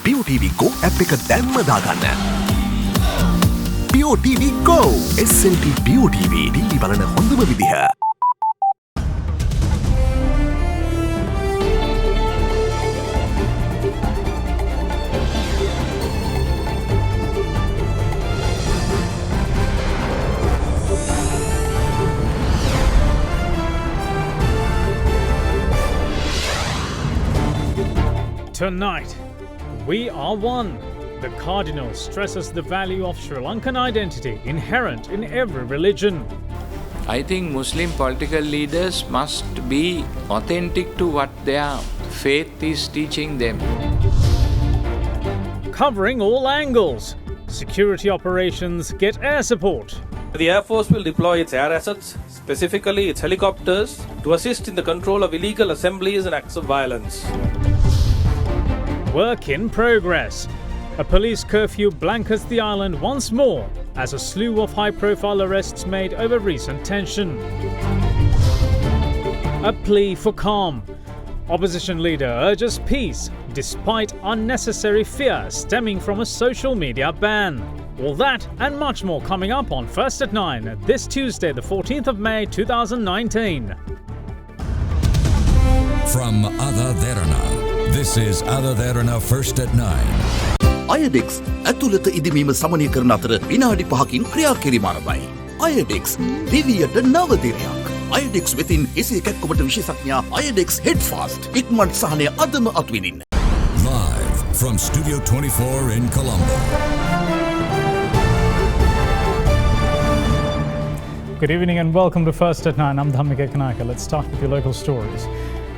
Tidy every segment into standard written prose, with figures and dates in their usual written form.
BOTV Go app එක දැන්ම දාගන්න. BOTV Go SLT BOTV TV බලන හොඳම විදිහ. Tonight, we are one. The Cardinal stresses the value of Sri Lankan identity inherent in every religion. I think Muslim political leaders must be authentic to what their faith is teaching them. Covering all angles, security operations get air support. The Air Force will deploy its air assets, specifically its helicopters, to assist in the control of illegal assemblies and acts of violence. Work in progress. A police curfew blankets the island once more as a slew of high-profile arrests made over recent tension. A plea for calm. Opposition leader urges peace despite unnecessary fear stemming from a social media ban. All that and much more coming up on First at 9 this Tuesday, the 14th of May 2019. From AdaDerana, this is AdaDerana First at 9. AdaDerana ඇතුළත ඉදිමීම සමනය කරන අතර විනාඩි 5කින් ක්‍රියා කිරීම ආරම්භයි. AdaDerana දිවියට නව දිරයක්. AdaDerana වෙතින් එසේ කැක්කමට විශේෂඥයා AdaDerana Headfast ඉක්මනට සහනය අදම අත්විඳින්න. Live from Studio 24 in Colombo. Good evening and welcome to First at 9. I'm Dhammika Kanaka. Let's start with your local stories.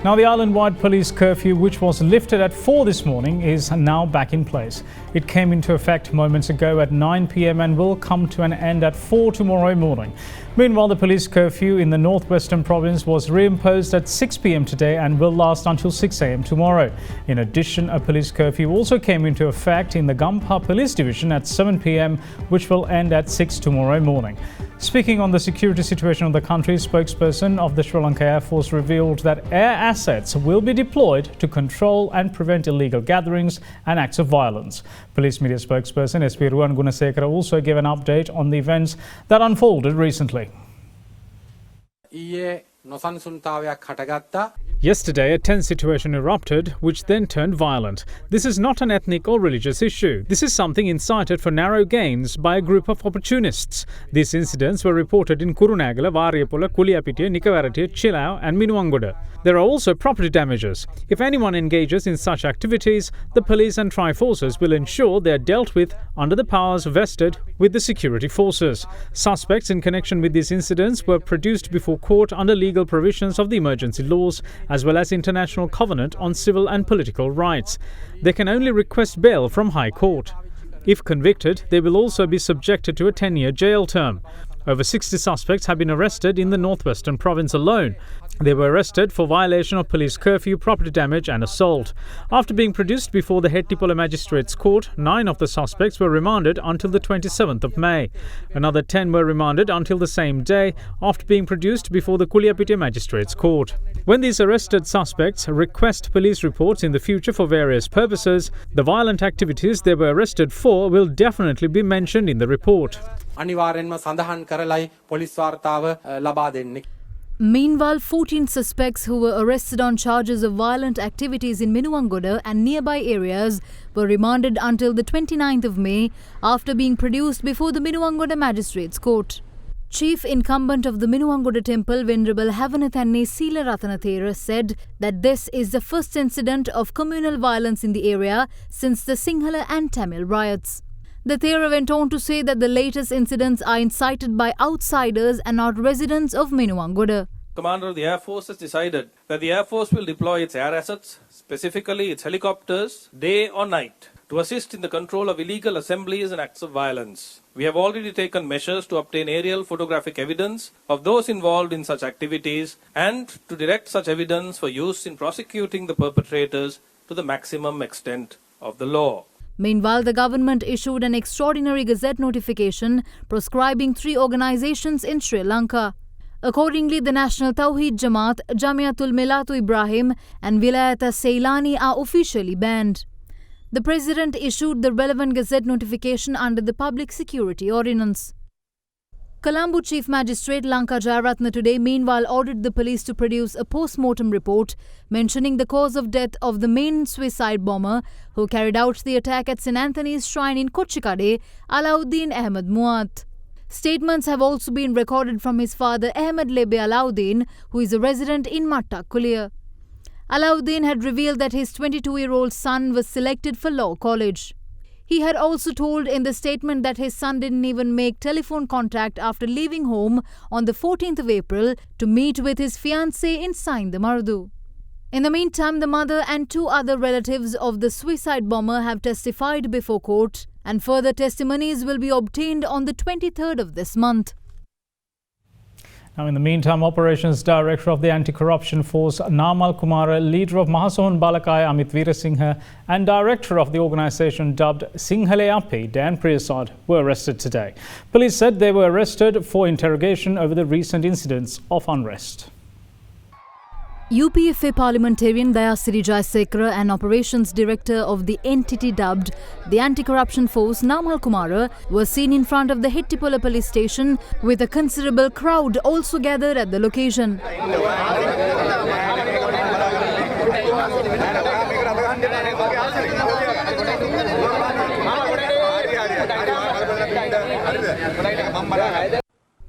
Now, the island-wide police curfew, which was lifted at 4 this morning, is now back in place. It came into effect moments ago at 9 p.m. and will come to an end at 4 tomorrow morning. Meanwhile, the police curfew in the northwestern province was reimposed at 6 p.m. today and will last until 6 a.m. tomorrow. In addition, a police curfew also came into effect in the Gampha Police Division at 7 p.m, which will end at 6 tomorrow morning. Speaking on the security situation of the country, spokesperson of the Sri Lanka Air Force revealed that air assets will be deployed to control and prevent illegal gatherings and acts of violence. Police media spokesperson SP Ruwan Gunasekara also gave an update on the events that unfolded recently. Yesterday, a tense situation erupted, which then turned violent. This is not an ethnic or religious issue. This is something incited for narrow gains by a group of opportunists. These incidents were reported in Kurunagala, Variapola, Kuliyapitiya, Nikavaratiya, Chilau and Minuwangoda. There are also property damages. If anyone engages in such activities, the police and tri-forces will ensure they are dealt with under the powers vested with the security forces. Suspects in connection with these incidents were produced before court under legal provisions of the emergency laws, as well as International Covenant on Civil and Political Rights. They can only request bail from High Court. If convicted, they will also be subjected to a 10-year jail term. Over 60 suspects have been arrested in the northwestern province alone. They were arrested for violation of police curfew, property damage and assault. After being produced before the Hettipola Magistrates Court, 9 of the suspects were remanded until the 27th of May. Another 10 were remanded until the same day after being produced before the Kuliyapitiya Magistrates Court. When these arrested suspects request police reports in the future for various purposes, the violent activities they were arrested for will definitely be mentioned in the report. Meanwhile, 14 suspects who were arrested on charges of violent activities in Minuwangoda and nearby areas were remanded until the 29th of May after being produced before the Minuwangoda Magistrates Court. Chief incumbent of the Minuwangoda Temple, Venerable Havanathanne Sila Ratanathera, said that this is the first incident of communal violence in the area since the Sinhala and Tamil riots. The Thera went on to say that the latest incidents are incited by outsiders and not residents of Minuwangoda. Commander of the Air Force has decided that the Air Force will deploy its air assets, specifically its helicopters, day or night, to assist in the control of illegal assemblies and acts of violence. We have already taken measures to obtain aerial photographic evidence of those involved in such activities and to direct such evidence for use in prosecuting the perpetrators to the maximum extent of the law. Meanwhile, the government issued an extraordinary gazette notification proscribing 3 organizations in Sri Lanka. Accordingly, the National Tawheed Jamaat, Jamiatul Milatu Ibrahim and Vilayata Ceylani are officially banned. The President issued the relevant Gazette notification under the Public Security Ordinance. Colombo Chief Magistrate Lanka Jayaratna today meanwhile ordered the police to produce a post-mortem report mentioning the cause of death of the main suicide bomber who carried out the attack at St. Anthony's Shrine in Kochikade, Alauddin Ahmed Muat. Statements have also been recorded from his father Ahmed Lebe Alauddin, who is a resident in Matta Kulia. Alauddin had revealed that his 22-year-old son was selected for law college. He had also told in the statement that his son didn't even make telephone contact after leaving home on the 14th of April to meet with his fiancée in Saindamardu. In the meantime, the mother and 2 other relatives of the suicide bomber have testified before court, and further testimonies will be obtained on the 23rd of this month. Now, in the meantime, Operations Director of the Anti-Corruption Force, Namal Kumara, leader of Mahasohan Balakaya, Amit Veerasinghe, and director of the organisation dubbed Singhale Api, Dan Priyasad, were arrested today. Police said they were arrested for interrogation over the recent incidents of unrest. UPFA parliamentarian Dayasiri Jayasekara and operations director of the entity dubbed the Anti-Corruption Force, Namal Kumara, were seen in front of the Hettipola police station with a considerable crowd also gathered at the location.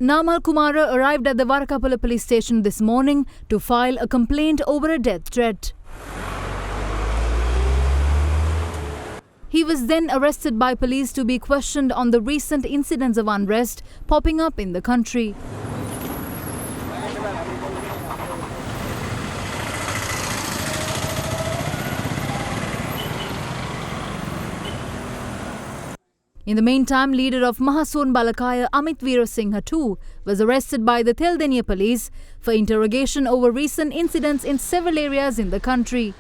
Namal Kumara arrived at the Varakapola police station this morning to file a complaint over a death threat. He was then arrested by police to be questioned on the recent incidents of unrest popping up in the country. In the meantime, leader of Mahasohan Balakaya, Amit Veerasinghe too, was arrested by the Theldenia police for interrogation over recent incidents in several areas in the country.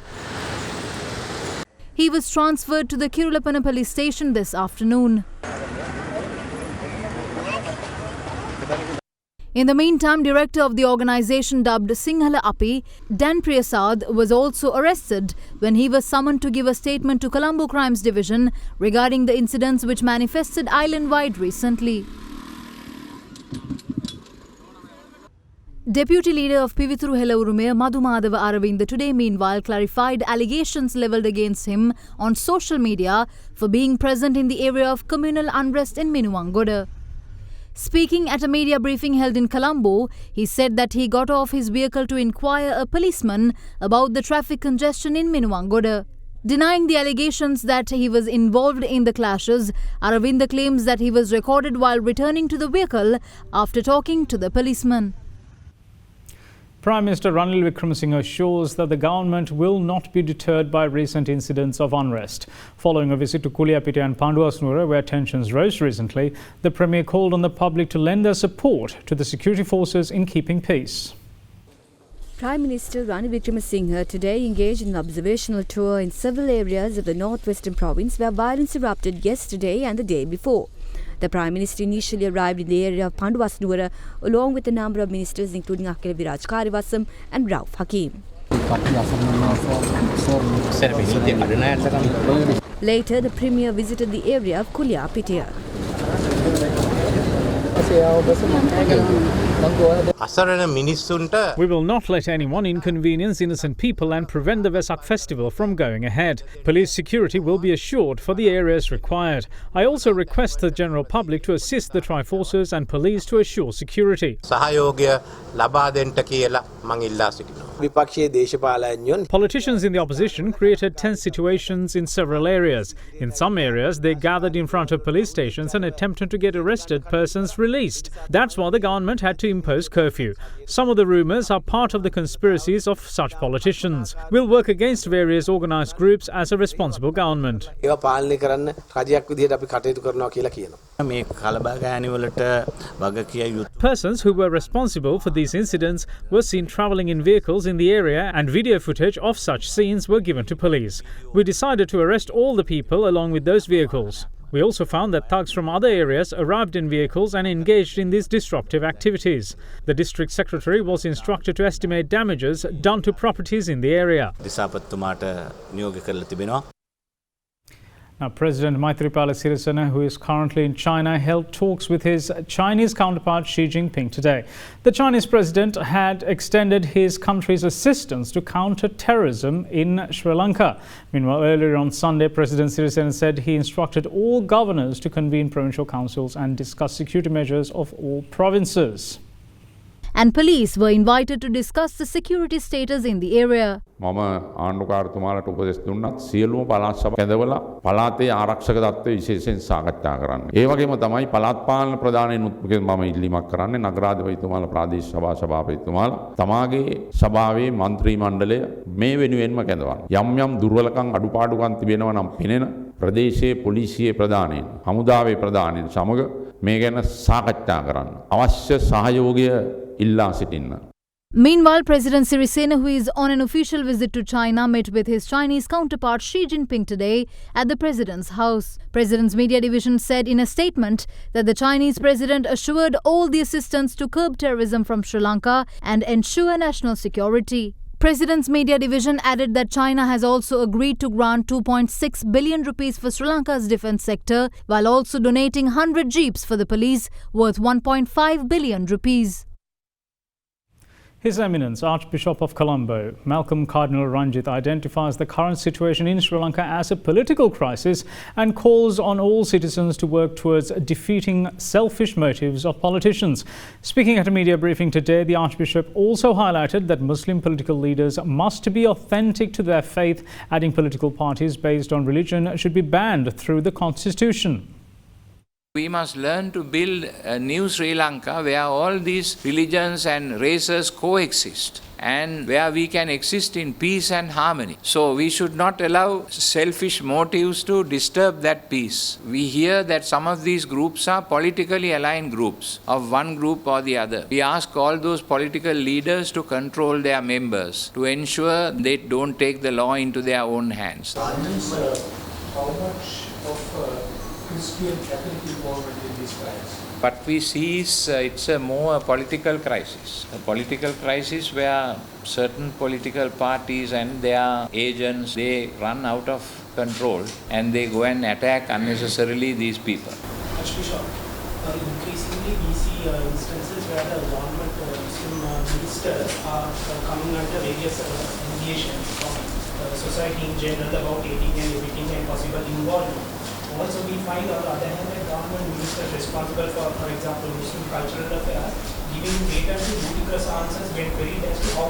He was transferred to the Kirulapana police station this afternoon. In the meantime, director of the organisation dubbed Singhale Api, Dan Priyasad, was also arrested when he was summoned to give a statement to Colombo Crimes Division regarding the incidents which manifested island-wide recently. Deputy leader of Pivithuru Helaurume, Madhu Madhava Aravinda, today meanwhile clarified allegations levelled against him on social media for being present in the area of communal unrest in Minuwangoda. Speaking at a media briefing held in Colombo, he said that he got off his vehicle to inquire a policeman about the traffic congestion in Minuwangoda. Denying the allegations that he was involved in the clashes, Aravinda claims that he was recorded while returning to the vehicle after talking to the policeman. Prime Minister Ranil Wickremesinghe assures that the government will not be deterred by recent incidents of unrest. Following a visit to Kuliyapitiya and Panduwasnuwara, where tensions rose recently, the Premier called on the public to lend their support to the security forces in keeping peace. Prime Minister Ranil Wickremesinghe today engaged in an observational tour in several areas of the northwestern province where violence erupted yesterday and the day before. The Prime Minister initially arrived in the area of Panduwasnuwara along with a number of ministers including Akila Viraj Kariwasam and Rauf Hakim. Later, the Premier visited the area of Kuliyapitiya. We will not let anyone inconvenience innocent people and prevent the Vesak festival from going ahead. Police security will be assured for the areas required. I also request the general public to assist the Triforces and police to assure security. Politicians in the opposition created tense situations in several areas. In some areas, they gathered in front of police stations and attempted to get arrested persons released. That's why the government had to impose curfew. Some of the rumours are part of the conspiracies of such politicians. We'll work against various organised groups as a responsible government. Persons who were responsible for these incidents were seen travelling in vehicles in the area, and video footage of such scenes were given to police. We decided to arrest all the people along with those vehicles. We also found that thugs from other areas arrived in vehicles and engaged in these disruptive activities. The district secretary was instructed to estimate damages done to properties in the area. Now, President Maithripala Sirisena, who is currently in China, held talks with his Chinese counterpart Xi Jinping today. The Chinese president had extended his country's assistance to counter terrorism in Sri Lanka. Meanwhile, earlier on Sunday, President Sirisena said he instructed all governors to convene provincial councils and discuss security measures of all provinces. And police were invited to discuss the security status in the area. මම ආණ්ඩුකාරතුමාලට උපදෙස් දුන්නත් සියලුම පළාත් සභා කැඳවලා පළාතේ ආරක්ෂක තත්ත්වය විශේෂයෙන් සාකච්ඡා කරන්න. ඒ වගේම තමයි පළාත් පාලන ප්‍රධානීනුත් මම ඉල්ලීමක් කරන්නේ නගරාධිපතිතුමාලා ප්‍රාදේශීය සභා සභාපතිතුමාලා තමාගේ සභාවේ මන්ත්‍රී මණ්ඩලය මේ වෙනුවෙන්ම කැඳවන්න. යම් යම් දුර්වලකම් අඩුපාඩුකම් තිබෙනවා නම් පෙනෙන ප්‍රදේශයේ පොලිසියේ ප්‍රධානීන් හමුදාවේ ප්‍රධානීන් සමග මේ ගැන සාකච්ඡා කරන්න. අවශ්‍ය සහයෝගය ඉල්ලා සිටින්න. Meanwhile, President Sirisena, who is on an official visit to China, met with his Chinese counterpart Xi Jinping today at the president's house. President's media division said in a statement that the Chinese president assured all the assistance to curb terrorism from Sri Lanka and ensure national security. President's media division added that China has also agreed to grant 2.6 billion rupees for Sri Lanka's defence sector, while also donating 100 jeeps for the police worth 1.5 billion rupees. His Eminence, Archbishop of Colombo, Malcolm Cardinal Ranjith, identifies the current situation in Sri Lanka as a political crisis and calls on all citizens to work towards defeating selfish motives of politicians. Speaking at a media briefing today, the Archbishop also highlighted that Muslim political leaders must be authentic to their faith, adding political parties based on religion should be banned through the constitution. We must learn to build a new Sri Lanka where all these religions and races coexist and where we can exist in peace and harmony. So we should not allow selfish motives to disturb that peace. We hear that some of these groups are politically aligned groups of one group or the other. We ask all those political leaders to control their members, to ensure they don't take the law into their own hands. How much of Christian Catholic involvement in this crisis? What we see is it's a more political crisis. A political crisis where certain political parties and their agents, they run out of control and they go and attack unnecessarily these people. Archbishop, increasingly we see instances where the government Muslim ministers are coming under various allegations from society in general about aiding and abetting and possible involvement. Also, we find on the other hand that government ministers responsible for example, Muslim cultural affairs, giving greater to ludicrous answers when queried as to how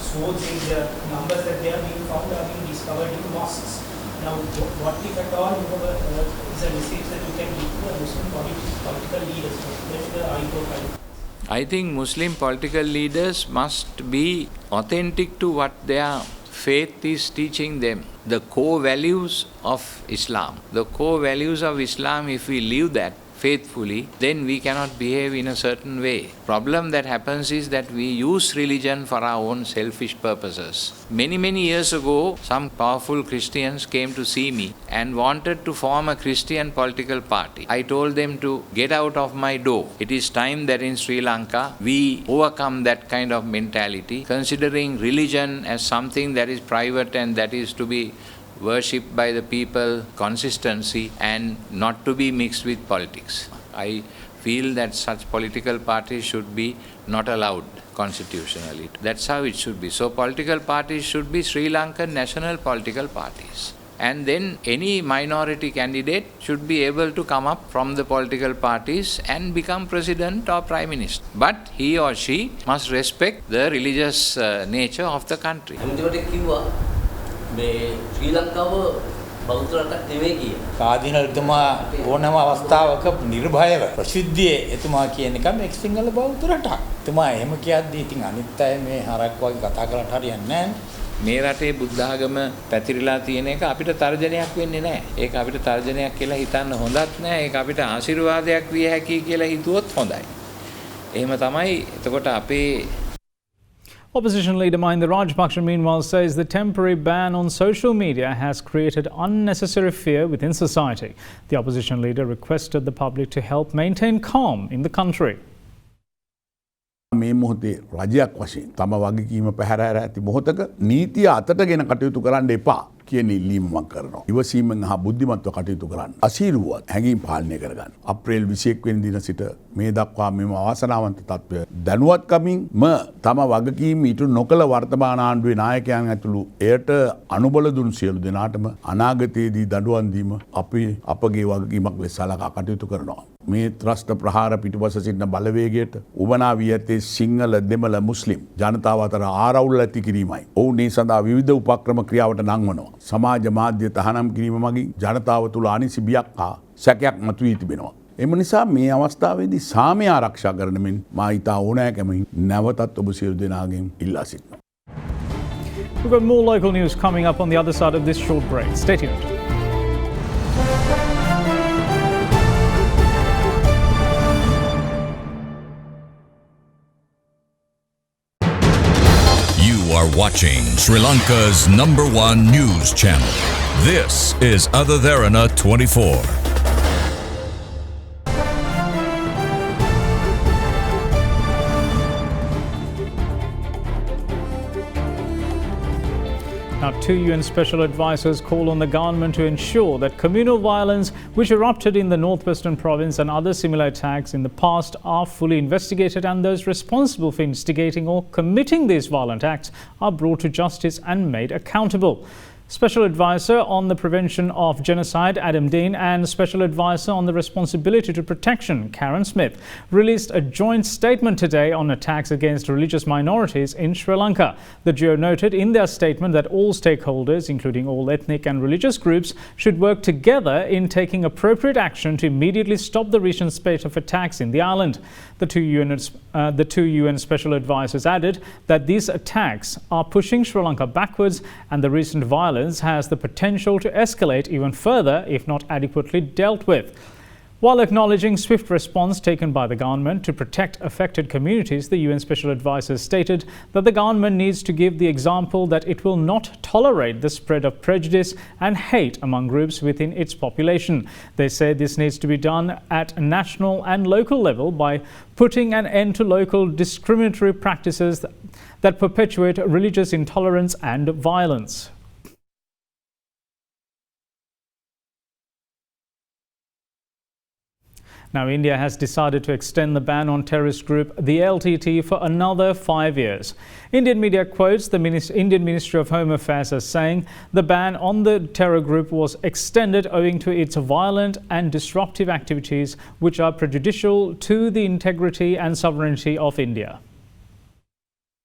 swords in the numbers that they are being found are being discovered in mosques. Now, what if at all is a message that you can give to the Muslim political leaders, particularly the high profile? I think Muslim political leaders must be authentic to what their faith is teaching them. The core values of Islam. The core values of Islam, if we live that faithfully, then we cannot behave in a certain way. Problem that happens is that we use religion for our own selfish purposes. Many years ago, some powerful Christians came to see me and wanted to form a Christian political party. I told them to get out of my door. It is time that in Sri Lanka, we overcome that kind of mentality, considering religion as something that is private and that is to be worshipped by the people, consistency, and not to be mixed with politics. I feel that such political parties should be not allowed constitutionally. That's how it should be. So political parties should be Sri Lankan national political parties. And then any minority candidate should be able to come up from the political parties and become president or prime minister. But he or she must respect the religious nature of the country. ශ්‍රී ලංකාව බෞද්ධ රටක් නෙවෙයි කිය. කාදිනල්තුමා ඕනෑම අවස්ථාවක නිර්භයව ප්‍රසිද්ධියේ එතුමා කියන එක මේක සිංහල බෞද්ධ රටක්. එතුමා එහෙම කියද්දී ඉතින් අනිත් අය මේ හරක් වගේ කතා කරලා හරියන්නේ නැහැ. මේ රටේ බුද්ධ ආගම පැතිරිලා තියෙන එක අපිට තර්ජනයක් වෙන්නේ නැහැ. ඒක අපිට තර්ජනයක් කියලා හිතන්න හොඳත් නැහැ. ඒක අපිට ආශිර්වාදයක් විය හැකියි කියලා හිතුවොත් හොඳයි. එහෙම තමයි. එතකොට අපේ Opposition leader Mahinda Rajapaksa, meanwhile, says the temporary ban on social media has created unnecessary fear within society. The opposition leader requested the public to help maintain calm in the country. මේ මොහොතේ රජයක් වශයෙන් තම වගකීම පැහැර ඇති මොහොතක නීතිය අතට ගෙන කටයුතු කරන්න එපා කියන ඉල්ලීම මම කරනවා. ඉවසීමෙන් හා බුද්ධිමත්ව කටයුතු කරන්න. අසීරුවත් හැඟීම් පාලනය කරගන්න. අප්‍රේල් 21 වෙනි දින සිට මේ දක්වා මෙම අවාසනාවන්ත තත්ත්වය දැනුවත්කමින්ම තම වගකීම් ඉටු නොකළ වර්තමාන ආණ්ඩුවේ නායකයන් ඇතුළු එයට අනුබල දුන් සියලු දෙනාටම අනාගතයේදී දඬුවම් දීම අපගේ වගකීමක් ලෙස සලකා කටයුතු කරනවා. මේ ත්‍රස්ත ප්‍රහාර පිටුපස සිටින බලවේගයට උවමනා වී ඇත්තේ සිංහල දෙමළ මුස්ලිම් ජනතාව අතර ආරවුල් ඇති කිරීමයි. ඔවුන් ඒ සඳහා විවිධ උපක්‍රම ක්‍රියාවට නංවනවා. සමාජ මාධ්‍ය තහනම් කිරීම මගින් ජනතාව තුළ අනිසි බියක් හා සැකයක් මතුවී තිබෙනවා. එම නිසා මේ අවස්ථාවේදී සාමය ආරක්ෂා කරන මෙන් මා ඉතා ඕනෑකමින් නැවතත් ඔබ සියලු දෙනාගෙන් ඉල්ලා සිටිනවා. We've got more local news coming up on the other side of this short break. Stay tuned. You are watching Sri Lanka's #1 news channel. This is AdaDerana 24. Now, 2 UN special advisors call on the government to ensure that communal violence which erupted in the northwestern province and other similar attacks in the past are fully investigated and those responsible for instigating or committing these violent acts are brought to justice and made accountable. Special Advisor on the Prevention of Genocide, AdaDerana, and Special Advisor on the Responsibility to Protection, Karen Smith, released a joint statement today on attacks against religious minorities in Sri Lanka. The duo noted in their statement that all stakeholders, including all ethnic and religious groups, should work together in taking appropriate action to immediately stop the recent spate of attacks in the island. The two UN Special Advisors added that these attacks are pushing Sri Lanka backwards and the recent violence has the potential to escalate even further if not adequately dealt with. While acknowledging swift response taken by the government to protect affected communities, the UN Special Advisor stated that the government needs to give the example that it will not tolerate the spread of prejudice and hate among groups within its population. They say this needs to be done at a national and local level by putting an end to local discriminatory practices that perpetuate religious intolerance and violence. Now, India has decided to extend the ban on terrorist group, the LTT, for another 5 years. Indian media quotes the Indian Ministry of Home Affairs as saying the ban on the terror group was extended owing to its violent and disruptive activities which are prejudicial to the integrity and sovereignty of India.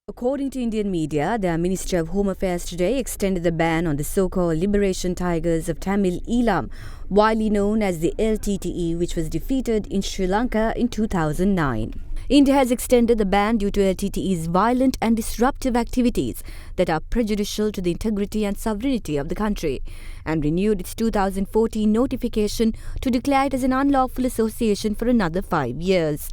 According to Indian media, the Ministry of Home Affairs today extended the ban on the so-called Liberation Tigers of Tamil Eelam, widely known as the LTTE, which was defeated in Sri Lanka in 2009. India has extended the ban due to LTTE's violent and disruptive activities that are prejudicial to the integrity and sovereignty of the country, and renewed its 2014 notification to declare it as an unlawful association for another 5 years.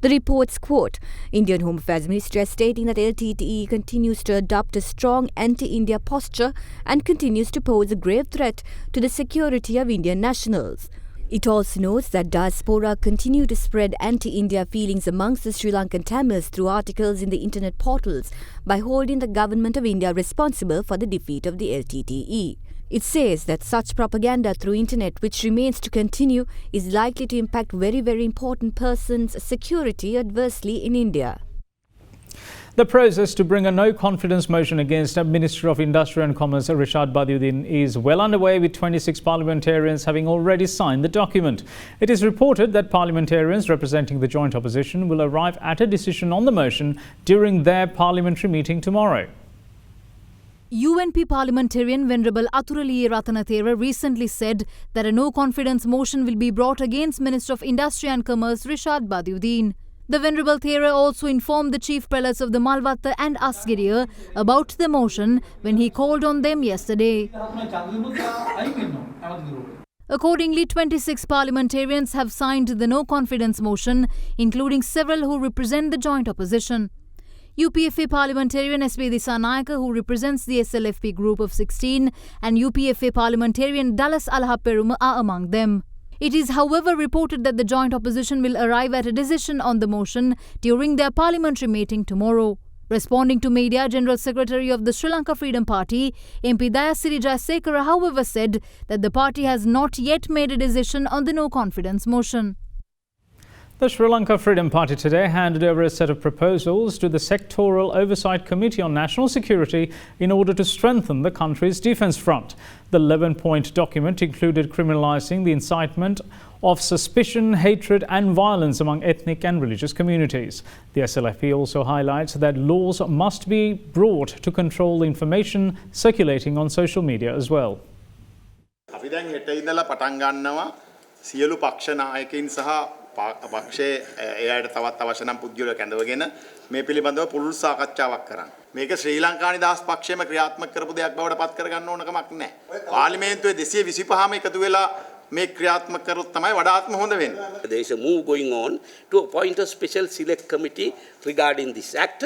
The reports quote Indian Home Affairs Ministry as stating that LTTE continues to adopt a strong anti-India posture and continues to pose a grave threat to the security of Indian nationals. It also notes that diaspora continue to spread anti-India feelings amongst the Sri Lankan Tamils through articles in the internet portals by holding the government of India responsible for the defeat of the LTTE. It says that such propaganda through internet, which remains to continue, is likely to impact very important persons' security adversely in India. The process to bring a no-confidence motion against Minister of Industry and Commerce Rishad Badiuddin is well underway, with 26 parliamentarians having already signed the document. It is reported that parliamentarians representing the joint opposition will arrive at a decision on the motion during their parliamentary meeting tomorrow. UNP parliamentarian Venerable Athuraliya Ratanathera recently said that a no-confidence motion will be brought against Minister of Industry and Commerce Rishad Badiuddin. The Venerable Thera also informed the chief prelates of the Malvatta and Asgiriya about the motion when he called on them yesterday. Accordingly, 26 parliamentarians have signed the no-confidence motion, including several who represent the joint opposition. UPFA parliamentarian S.B. Disanayaka, who represents the SLFP group of 16, and UPFA parliamentarian Dallas Alhaperuma are among them. It is, however, reported that the joint opposition will arrive at a decision on the motion during their parliamentary meeting tomorrow. Responding to media, General Secretary of the Sri Lanka Freedom Party, MP Dayasiri Jayasekara, however, said that the party has not yet made a decision on the no-confidence motion. The Sri Lanka Freedom Party today handed over a set of proposals to the Sectoral Oversight Committee on National Security in order to strengthen the country's defence front. The 11-point document included criminalising the incitement of suspicion, hatred and violence among ethnic and religious communities. The SLFP also highlights that laws must be brought to control the information circulating on social media as well. අපි දැන් හෙට ඉඳලා පටන් ගන්නවා සියලු පක්ෂ නායකයින් සහ පක්ෂයේ එයාට තවත් අවශ්‍ය නම් පුද්ගලයෝ කැඳවගෙන මේ පිළිබඳව පුළුල් සාකච්ඡාවක් කරන්න. මේක ශ්‍රී ලංකා නිදහස් පක්ෂයේම ක්‍රියාත්මක කරපු දෙයක් බවට පත් කරගන්න ඕන කමක් නැහැ. පාර්ලිමේන්තුවේ 225ම එකතු වෙලා මේ ක්‍රියාත්මක කරොත් තමයි වඩාත්ම හොඳ වෙන්නේ. There is a move going on to appoint a special select committee regarding this act,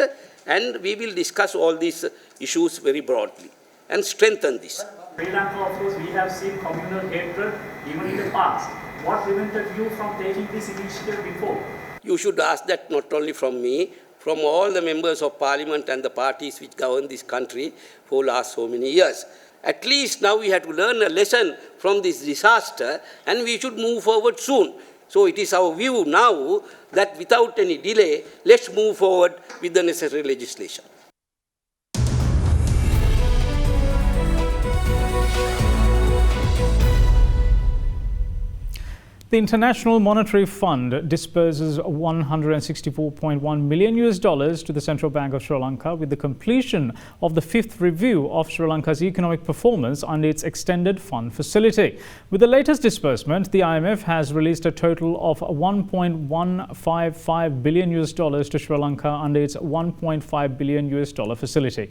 and we will discuss all these issues very broadly and strengthen this. Sri Lanka, of course, we have seen communal hatred even in the past. What prevented you from taking this initiative before? You should ask that not only from me, from all the members of parliament and the parties which govern this country for last so many years. At least now we have to learn a lesson from this disaster, and we should move forward soon. So it is our view now that without any delay, let's move forward with the necessary legislation. The International Monetary Fund disburses $164.1 million to the Central Bank of Sri Lanka with the completion of the 5th review of Sri Lanka's economic performance under its extended fund facility. With the latest disbursement, the IMF has released a total of $1.155 billion to Sri Lanka under its $1.5 billion facility.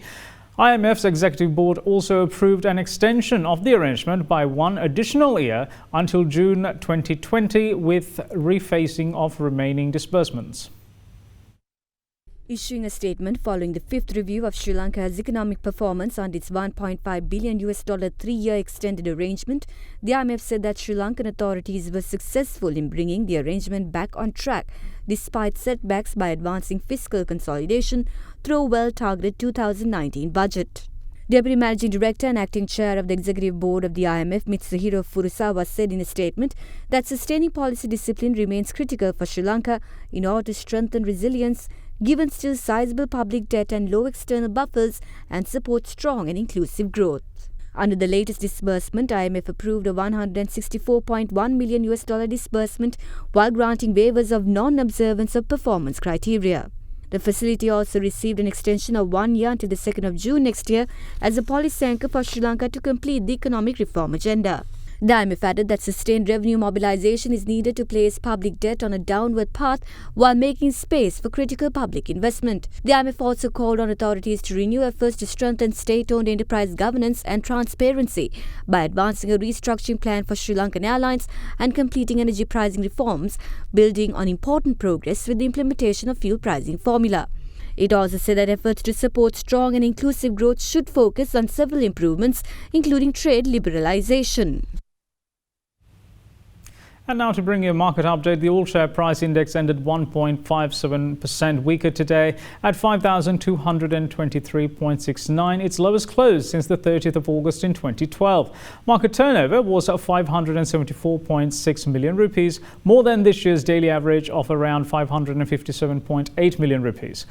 IMF's executive board also approved an extension of the arrangement by one additional year until June 2020 with refacing of remaining disbursements. Issuing a statement following the 5th review of Sri Lanka's economic performance under its $1.5 billion 3-year extended arrangement, the IMF said that Sri Lankan authorities were successful in bringing the arrangement back on track despite setbacks by advancing fiscal consolidation through a well-targeted 2019 budget. Deputy Managing Director and Acting Chair of the Executive Board of the IMF, Mitsuhiro Furusawa, said in a statement that sustaining policy discipline remains critical for Sri Lanka in order to strengthen resilience, given still sizable public debt and low external buffers, and support strong and inclusive growth. Under the latest disbursement, IMF approved a $164.1 million disbursement while granting waivers of non-observance of performance criteria. The facility also received an extension of 1 year until the 2nd of June next year as a policy anchor for Sri Lanka to complete the economic reform agenda. The IMF added that sustained revenue mobilization is needed to place public debt on a downward path while making space for critical public investment. The IMF also called on authorities to renew efforts to strengthen state-owned enterprise governance and transparency by advancing a restructuring plan for Sri Lankan Airlines and completing energy pricing reforms, building on important progress with the implementation of fuel pricing formula. It also said that efforts to support strong and inclusive growth should focus on several improvements, including trade liberalization. And now to bring you a market update, the all-share price index ended 1.57% weaker today at 5,223.69, its lowest close since the 30th of August in 2012. Market turnover was 574.6 million rupees, more than this year's daily average of around 557.8 million rupees.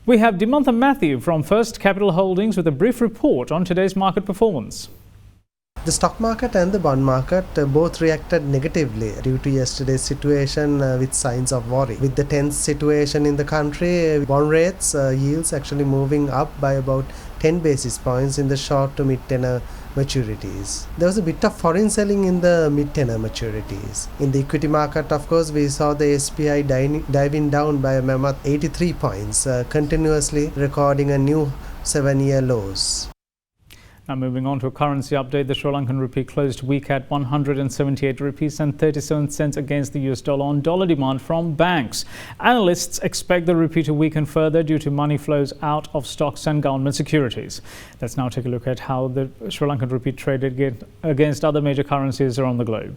We have Dimantha Matthew from First Capital Holdings with a brief report on today's market performance. The stock market and the bond market both reacted negatively due to yesterday's situation with signs of worry. With the tense situation in the country, bond rates, yields actually moving up by about 10 basis points in the short to mid-tenor maturities. There was a bit of foreign selling in the mid-tenor maturities. In the equity market, of course, we saw the SPI diving down by a mammoth 83 points, continuously recording a new 7-year lows. Now moving on to a currency update, the Sri Lankan rupee closed week at 178 rupees and 37 cents against the US dollar on dollar demand from banks. Analysts expect the rupee to weaken further due to money flows out of stocks and government securities. Let's now take a look at how the Sri Lankan rupee traded against other major currencies around the globe.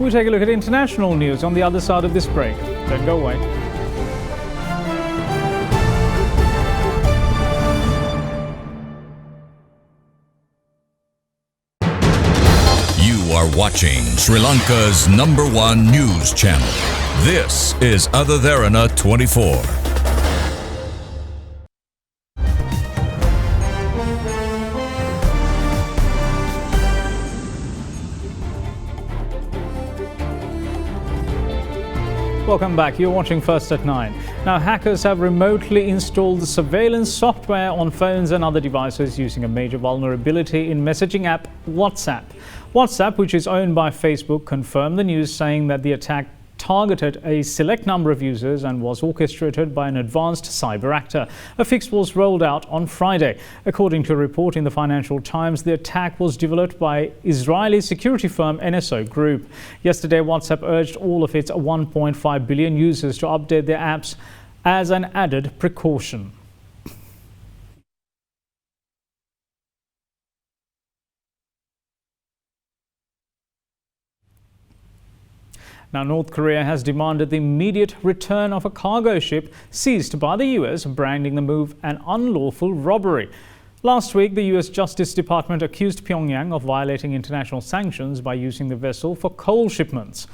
We'll take a look at international news on the other side of this break. Don't go away. You are watching Sri Lanka's #1 news channel. This is AdaDerana 24. Welcome back. You're watching First at 9. Now, hackers have remotely installed surveillance software on phones and other devices using a major vulnerability in messaging app WhatsApp. WhatsApp, which is owned by Facebook, confirmed the news, saying that the attack targeted a select number of users and was orchestrated by an advanced cyber actor. A fix was rolled out on Friday. According to a report in the Financial Times, the attack was developed by Israeli security firm NSO Group. Yesterday, WhatsApp urged all of its 1.5 billion users to update their apps as an added precaution. Now, North Korea has demanded the immediate return of a cargo ship seized by the US, branding the move an unlawful robbery. Last week, the US Justice Department accused Pyongyang of violating international sanctions by using the vessel for coal shipments.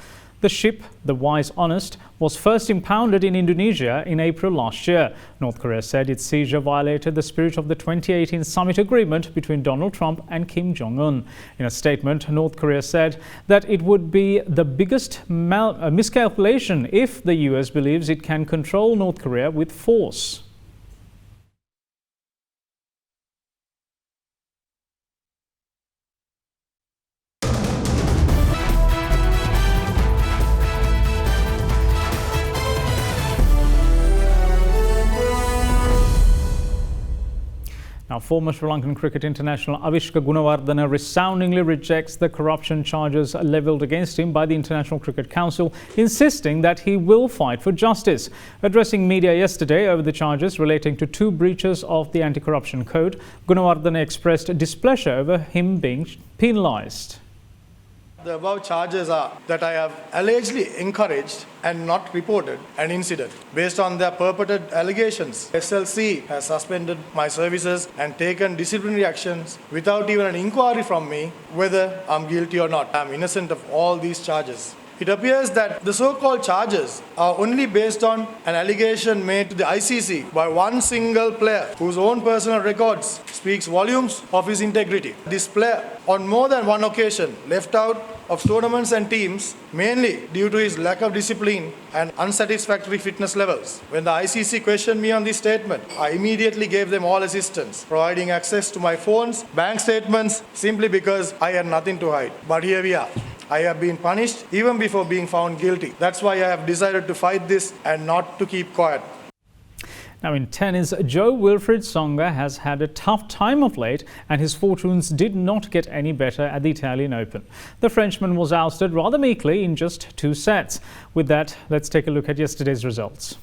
The ship, the Wise Honest, was first impounded in Indonesia in April last year. North Korea said its seizure violated the spirit of the 2018 summit agreement between Donald Trump and Kim Jong-un. In a statement, North Korea said that it would be the biggest miscalculation if the US believes it can control North Korea with force. Now, former Sri Lankan cricket international Avishka Gunawardena resoundingly rejects the corruption charges levelled against him by the International Cricket Council, insisting that he will fight for justice. Addressing media yesterday over the charges relating to 2 breaches of the anti-corruption code, Gunawardena expressed displeasure over him being penalised. The above charges are that I have allegedly encouraged and not reported an incident. Based on their purported allegations, SLC has suspended my services and taken disciplinary actions without even an inquiry from me whether I'm guilty or not. I'm innocent of all these charges. It appears that the so-called charges are only based on an allegation made to the ICC by one single player whose own personal records speaks volumes of his integrity. This player, on more than one occasion, left out of tournaments and teams, mainly due to his lack of discipline and unsatisfactory fitness levels. When the ICC questioned me on this statement, I immediately gave them all assistance, providing access to my phones, bank statements, simply because I had nothing to hide. But here we are. I have been punished even before being found guilty. That's why I have decided to fight this and not to keep quiet. Now, in tennis, Jo-Wilfried Tsonga has had a tough time of late, and his fortunes did not get any better at the Italian Open. The Frenchman was ousted rather meekly in just 2 sets. With that, let's take a look at yesterday's results.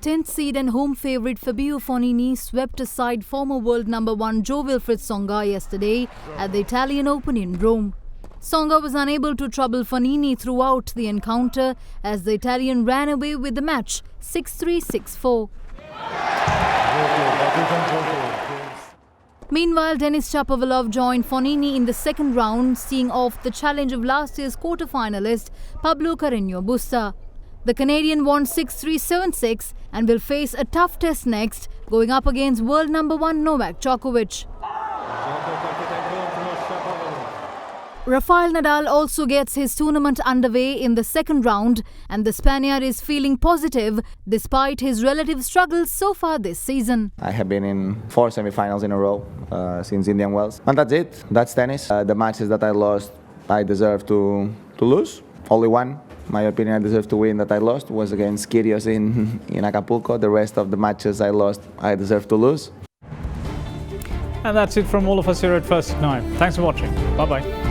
10th seed and home favourite Fabio Fognini swept aside former world #1 Jo-Wilfried Tsonga yesterday at the Italian Open in Rome. Tsonga was unable to trouble Fognini throughout the encounter as the Italian ran away with the match 6-3, 6-4. Meanwhile, Denis Shapovalov joined Fognini in the second round, seeing off the challenge of last year's quarter-finalist Pablo Carreño Busta. The Canadian won 6-3, 7-6 and will face a tough test next, going up against world #1 Novak Djokovic. Rafael Nadal also gets his tournament underway in the second round, and the Spaniard is feeling positive despite his relative struggles so far this season. I have been in 4 semi-finals in a row since Indian Wells. And that's it. That's tennis. The matches that I lost, I deserve to lose. Only one. My opinion, I deserve to win that I lost was against Kyrgios in Acapulco. The rest of the matches I lost, I deserve to lose. And that's it from all of us here at First at 9. Thanks for watching. Bye-bye.